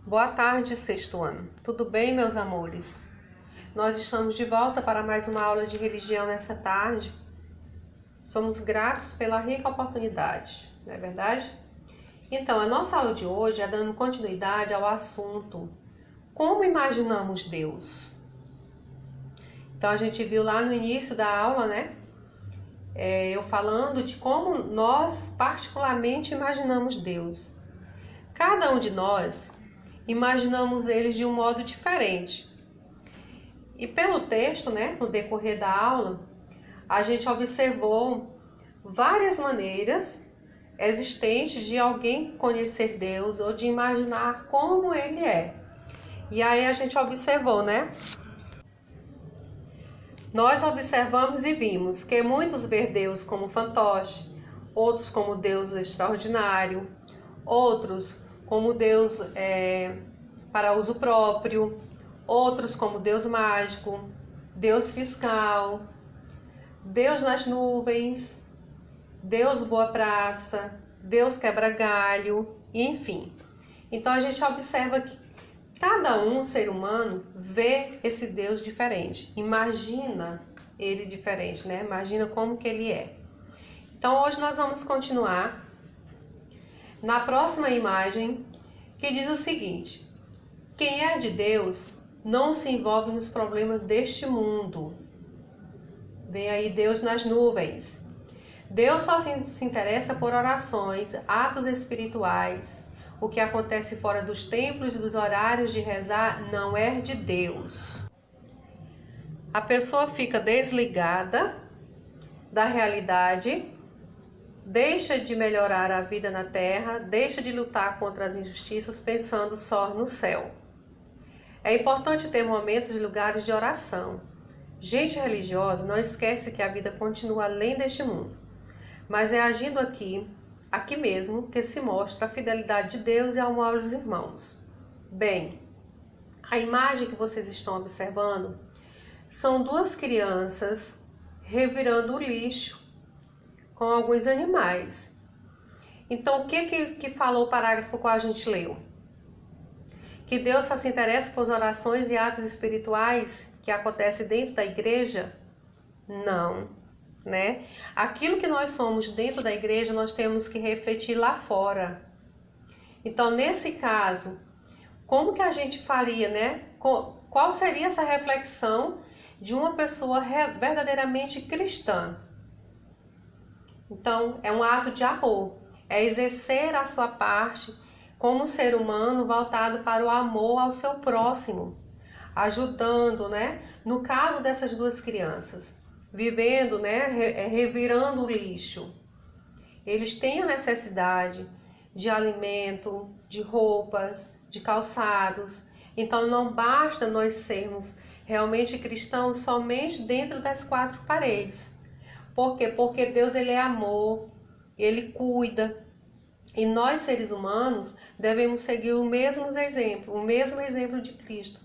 Boa tarde, sexto ano. Tudo bem, meus amores? Nós estamos de volta para mais uma aula de religião nessa tarde. Somos gratos pela rica oportunidade, não é verdade? Então, a nossa aula de hoje é dando continuidade ao assunto como imaginamos Deus. Então, a gente viu lá no início da aula, né? Eu falando de como nós particularmente imaginamos Deus. Cada um de nós imaginamos eles de um modo diferente. E pelo texto, né, no decorrer da aula, a gente observou várias maneiras existentes de alguém conhecer Deus ou de imaginar como Ele é. E aí a gente observou, né? Nós observamos e vimos que muitos veem Deus como fantoche, outros como Deus extraordinário, outros como Deus para uso próprio, outros como Deus mágico, Deus fiscal, Deus nas nuvens, Deus boa praça, Deus quebra galho, enfim. Então a gente observa que cada ser humano vê esse Deus diferente, imagina ele diferente, né? Imagina como que ele é. Então hoje nós vamos continuar na próxima imagem, que diz o seguinte: quem é de Deus não se envolve nos problemas deste mundo. Vem aí Deus nas nuvens. Deus só se interessa por orações, atos espirituais. O que acontece fora dos templos e dos horários de rezar não é de Deus. A pessoa fica desligada da realidade, deixa de melhorar a vida na terra, deixa de lutar contra as injustiças pensando só no céu. É importante ter momentos e lugares de oração. Gente religiosa não esquece que a vida continua além deste mundo, mas é agindo aqui mesmo, que se mostra a fidelidade de Deus e ao amor aos irmãos. Bem, a imagem que vocês estão observando são duas crianças revirando o lixo com alguns animais. Então, o que falou o parágrafo que a gente leu? Que Deus só se interessa por orações e atos espirituais que acontecem dentro da igreja? Não, né? Aquilo que nós somos dentro da igreja, nós temos que refletir lá fora. Então, nesse caso, como que a gente faria, né? Qual seria essa reflexão de uma pessoa verdadeiramente cristã? Então, é um ato de amor, é exercer a sua parte como ser humano voltado para o amor ao seu próximo, ajudando, né? No caso dessas duas crianças, vivendo, né? Revirando o lixo. Eles têm a necessidade de alimento, de roupas, de calçados. Então, não basta nós sermos realmente cristãos somente dentro das quatro paredes. Por quê? Porque Deus, ele é amor, ele cuida. E nós, seres humanos, devemos seguir o mesmo exemplo de Cristo.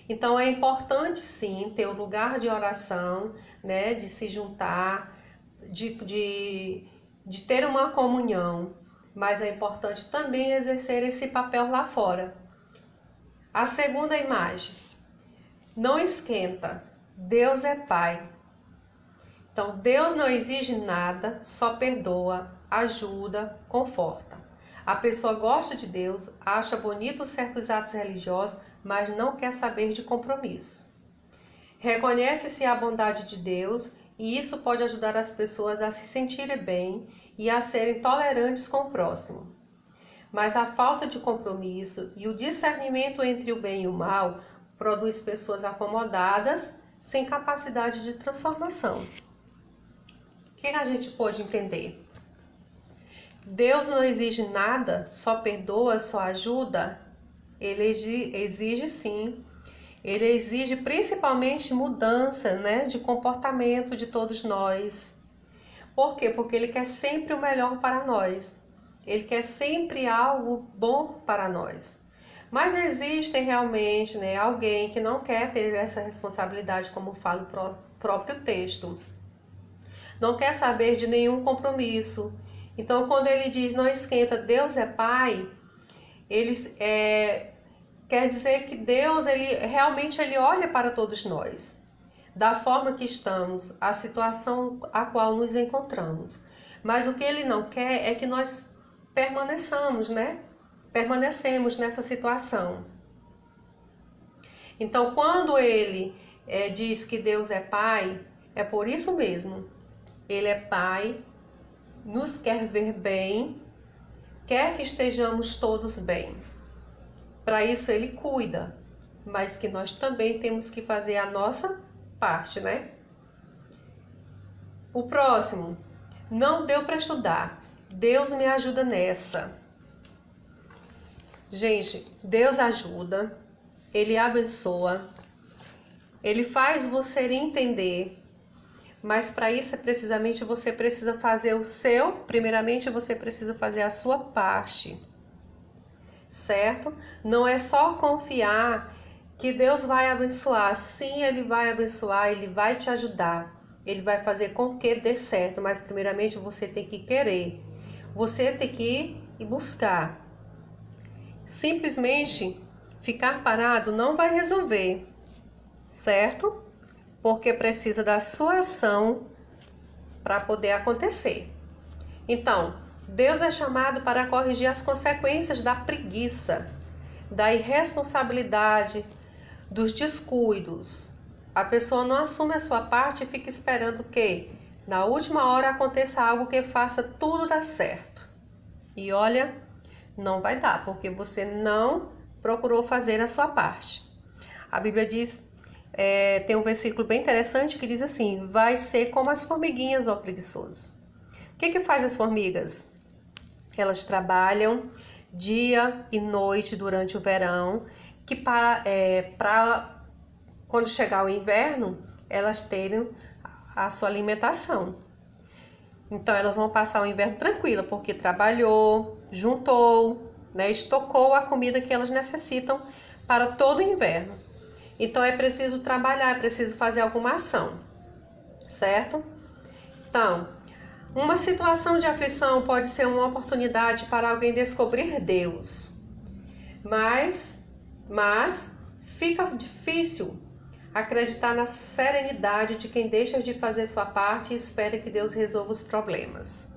Então, é importante, sim, ter um lugar de oração, né, de se juntar, de ter uma comunhão, mas é importante também exercer esse papel lá fora. A segunda imagem: não esquenta, Deus é Pai. Então, Deus não exige nada, só perdoa, ajuda, conforta. A pessoa gosta de Deus, acha bonitos certos atos religiosos, mas não quer saber de compromisso. Reconhece-se a bondade de Deus e isso pode ajudar as pessoas a se sentirem bem e a serem tolerantes com o próximo. Mas a falta de compromisso e o discernimento entre o bem e o mal produz pessoas acomodadas, sem capacidade de transformação. O que a gente pode entender? Deus não exige nada, só perdoa, só ajuda? Ele exige sim. Ele exige principalmente mudança, né, de comportamento de todos nós. Por quê? Porque ele quer sempre o melhor para nós. Ele quer sempre algo bom para nós. Mas existe realmente, né, alguém que não quer ter essa responsabilidade, como fala o próprio texto. Não quer saber de nenhum compromisso. Então, quando ele diz não esquenta, Deus é Pai, ele quer dizer que Deus, ele olha para todos nós, da forma que estamos, a situação a qual nos encontramos. Mas o que ele não quer é que nós permaneçamos, né? Permanecemos nessa situação. Então, quando ele diz que Deus é Pai, é por isso mesmo. Ele é Pai, nos quer ver bem, quer que estejamos todos bem. Para isso ele cuida, mas que nós também temos que fazer a nossa parte, né? O próximo, não deu para estudar. Deus me ajuda nessa. Gente, Deus ajuda, Ele abençoa, Ele faz você entender, mas para isso precisamente você precisa fazer primeiramente você precisa fazer a sua parte, certo? Não é só confiar que Deus vai abençoar. Sim, Ele vai abençoar, Ele vai te ajudar, Ele vai fazer com que dê certo, mas primeiramente você tem que querer, você tem que ir e buscar. Simplesmente ficar parado não vai resolver, certo? Porque precisa da sua ação para poder acontecer. Então, Deus é chamado para corrigir as consequências da preguiça, da irresponsabilidade, dos descuidos. A pessoa não assume a sua parte e fica esperando que, na última hora, aconteça algo que faça tudo dar certo. E olha, não vai dar, porque você não procurou fazer a sua parte. A Bíblia diz, tem um versículo bem interessante que diz assim: vai ser como as formiguinhas, ó preguiçoso. O que faz as formigas? Elas trabalham dia e noite durante o verão, que para quando chegar o inverno, elas terem a sua alimentação. Então elas vão passar o inverno tranquila, porque trabalhou, juntou, né, estocou a comida que elas necessitam para todo o inverno. Então é preciso trabalhar, é preciso fazer alguma ação, certo? Então, uma situação de aflição pode ser uma oportunidade para alguém descobrir Deus, mas fica difícil acreditar na serenidade de quem deixa de fazer sua parte e espera que Deus resolva os problemas.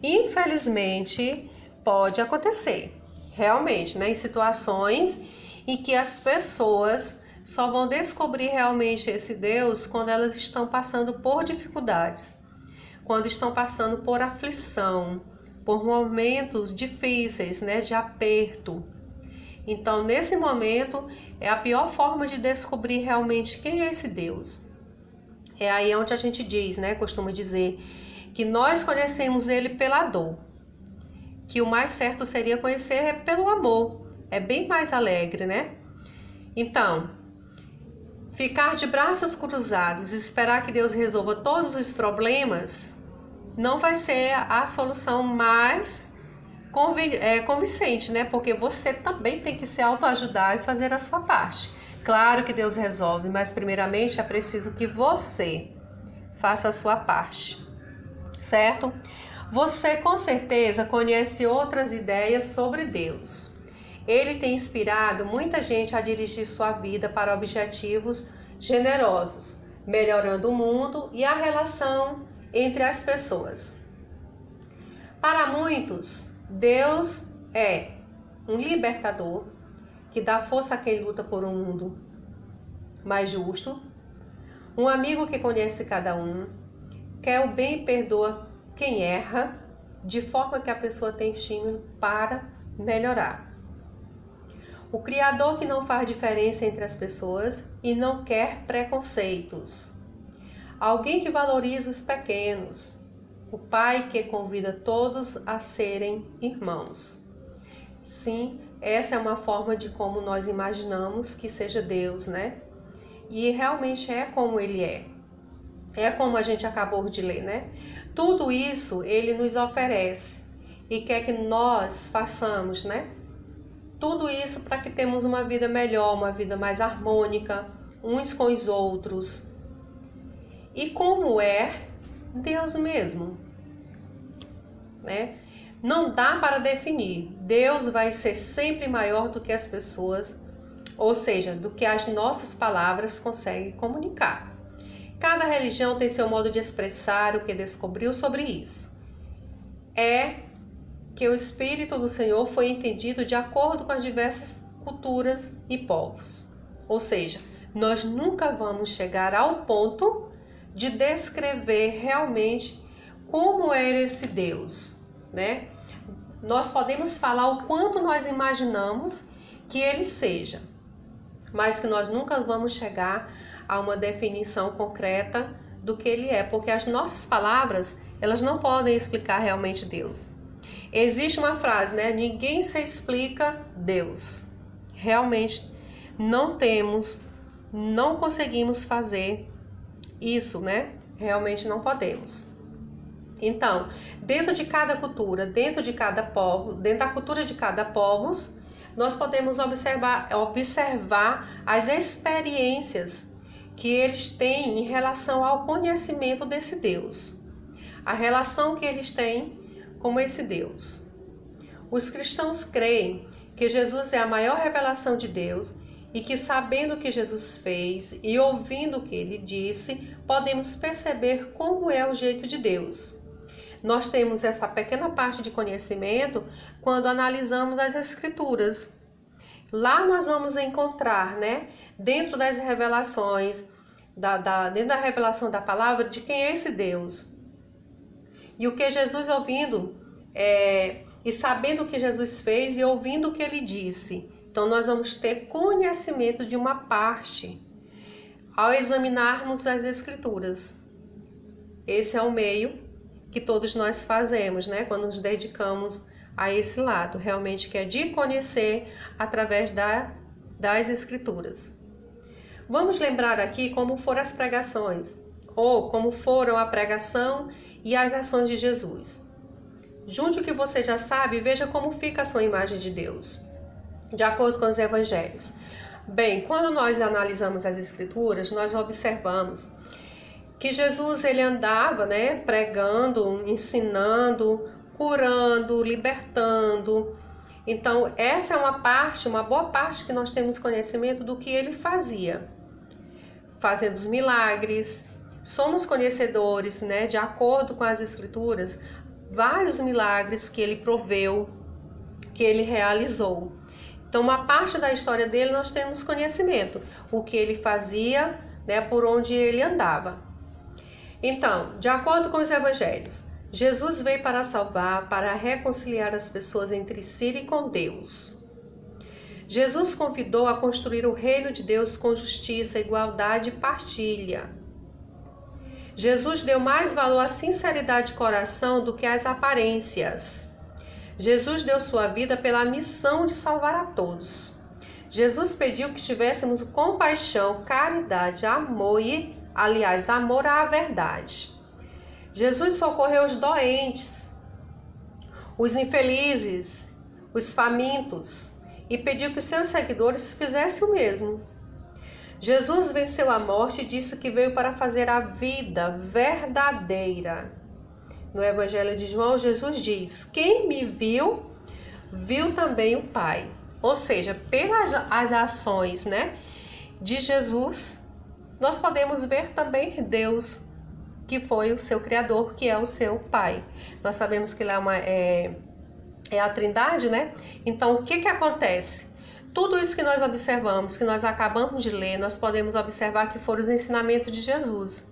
Infelizmente, pode acontecer, realmente, né, em situações em que as pessoas só vão descobrir realmente esse Deus quando elas estão passando por dificuldades, quando estão passando por aflição, por momentos difíceis, né, de aperto. Então, nesse momento, é a pior forma de descobrir realmente quem é esse Deus. É aí onde a gente diz, né, costuma dizer, que nós conhecemos Ele pela dor, que o mais certo seria conhecer pelo amor. É bem mais alegre, né? Então, ficar de braços cruzados e esperar que Deus resolva todos os problemas não vai ser a solução mais convincente, né? Porque você também tem que se autoajudar e fazer a sua parte. Claro que Deus resolve, mas primeiramente é preciso que você faça a sua parte, certo? Você com certeza conhece outras ideias sobre Deus. Ele tem inspirado muita gente a dirigir sua vida para objetivos generosos, melhorando o mundo e a relação entre as pessoas. Para muitos, Deus é um libertador que dá força a quem luta por um mundo mais justo, um amigo que conhece cada um, quer o bem e perdoa quem erra, de forma que a pessoa tem estímulo para melhorar. O Criador que não faz diferença entre as pessoas e não quer preconceitos. Alguém que valoriza os pequenos. O Pai que convida todos a serem irmãos. Sim, essa é uma forma de como nós imaginamos que seja Deus, né? E realmente é como Ele é. É como a gente acabou de ler, né? Tudo isso Ele nos oferece e quer que nós façamos, né? Tudo isso para que tenhamos uma vida melhor, uma vida mais harmônica, uns com os outros. E como é Deus mesmo, né? Não dá para definir. Deus vai ser sempre maior do que as pessoas ou seja, do que as nossas palavras conseguem comunicar. Cada religião tem seu modo de expressar o que descobriu sobre isso. É que o Espírito do Senhor foi entendido de acordo com as diversas culturas e povos. Ou seja, nós nunca vamos chegar ao ponto de descrever realmente como era esse Deus, né? Nós podemos falar o quanto nós imaginamos que ele seja, mas que nós nunca vamos chegar a uma definição concreta do que ele é, porque as nossas palavras, elas não podem explicar realmente Deus. Existe uma frase, né? Ninguém se explica Deus. Realmente não conseguimos fazer isso, né? Realmente não podemos. Então, dentro de cada cultura, dentro da cultura de cada povo, nós podemos observar as experiências que eles têm em relação ao conhecimento desse Deus. A relação que eles têm com esse Deus. Os cristãos creem que Jesus é a maior revelação de Deus e que, sabendo o que Jesus fez e ouvindo o que ele disse, podemos perceber como é o jeito de Deus. Nós temos essa pequena parte de conhecimento quando analisamos as Escrituras. Lá nós vamos encontrar, né, dentro das revelações, dentro da revelação da palavra, de quem é esse Deus. E o que Jesus ouvindo, e sabendo o que Jesus fez e ouvindo o que ele disse. Então nós vamos ter conhecimento de uma parte ao examinarmos as Escrituras. Esse é o meio que todos nós fazemos, né? Quando nos dedicamos a esse lado, realmente que é de conhecer através das Escrituras. Vamos lembrar aqui como foram as pregações, ou como foram a pregação e as ações de Jesus. Junte o que você já sabe e veja como fica a sua imagem de Deus, de acordo com os evangelhos. Bem, quando nós analisamos as Escrituras, nós observamos que Jesus ele andava, né, pregando, ensinando, curando, libertando. Então, essa é uma boa parte que nós temos conhecimento do que ele fazia. Fazendo os milagres. Somos conhecedores, né, de acordo com as Escrituras, vários milagres que ele proveu, que ele realizou. Então, uma parte da história dele nós temos conhecimento, o que ele fazia, né, por onde ele andava. Então, de acordo com os evangelhos, Jesus veio para salvar, para reconciliar as pessoas entre si e com Deus. Jesus convidou a construir o reino de Deus com justiça, igualdade e partilha. Jesus deu mais valor à sinceridade de coração do que às aparências. Jesus deu sua vida pela missão de salvar a todos. Jesus pediu que tivéssemos compaixão, caridade, amor amor à verdade. Jesus socorreu os doentes, os infelizes, os famintos e pediu que seus seguidores fizessem o mesmo. Jesus venceu a morte e disse que veio para fazer a vida verdadeira. No Evangelho de João, Jesus diz: quem me viu, viu também o Pai. Ou seja, pelas as ações, né, de Jesus, nós podemos ver também Deus, que foi o seu Criador, que é o seu Pai. Nós sabemos que lá é a Trindade, né? Então, o que acontece? Tudo isso que nós observamos, que nós acabamos de ler, nós podemos observar que foram os ensinamentos de Jesus.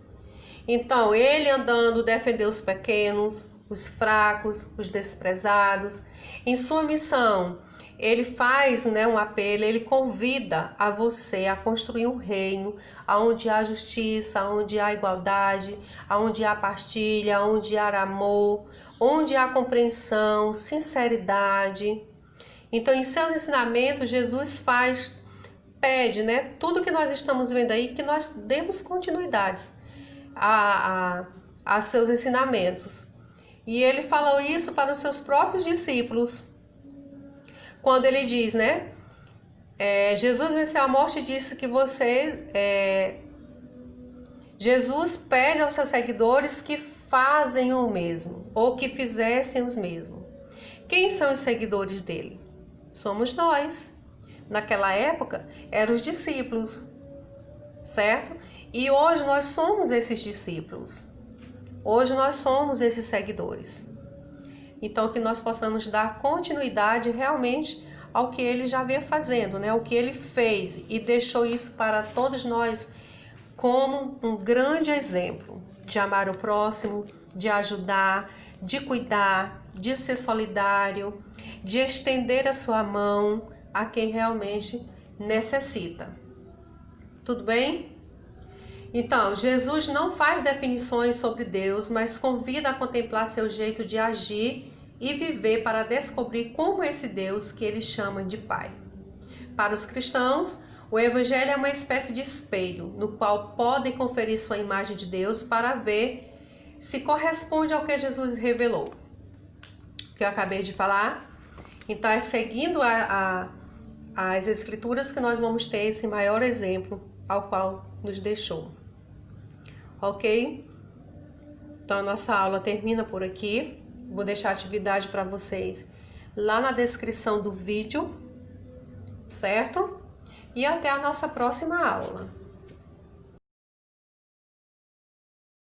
Então, ele andando defendeu os pequenos, os fracos, os desprezados. Em sua missão, ele faz, né, um apelo, ele convida a você a construir um reino onde há justiça, onde há igualdade, onde há partilha, onde há amor, onde há compreensão, sinceridade. Então, em seus ensinamentos, Jesus pede, né, tudo que nós estamos vendo aí, que nós demos continuidades a seus ensinamentos. E ele falou isso para os seus próprios discípulos, quando ele diz, né, Jesus venceu a morte e disse que Jesus pede aos seus seguidores que fazem o mesmo, ou que fizessem os mesmos. Quem são os seguidores dele? Somos nós. naquela época eram os discípulos, certo? E hoje nós somos esses discípulos. Hoje nós somos esses seguidores. Então, que nós possamos dar continuidade realmente ao que ele já veio fazendo, né? O que ele fez e deixou isso para todos nós como um grande exemplo de amar o próximo, de ajudar, de cuidar, de ser solidário, de estender a sua mão a quem realmente necessita. Tudo bem? Então, Jesus não faz definições sobre Deus, mas convida a contemplar seu jeito de agir e viver para descobrir como esse Deus que ele chama de Pai. Para os cristãos, o Evangelho é uma espécie de espelho, no qual podem conferir sua imagem de Deus para ver se corresponde ao que Jesus revelou. Que eu acabei de falar. Então, é seguindo as Escrituras que nós vamos ter esse maior exemplo ao qual nos deixou. Ok? Então, a nossa aula termina por aqui. Vou deixar a atividade para vocês lá na descrição do vídeo, certo? E até a nossa próxima aula.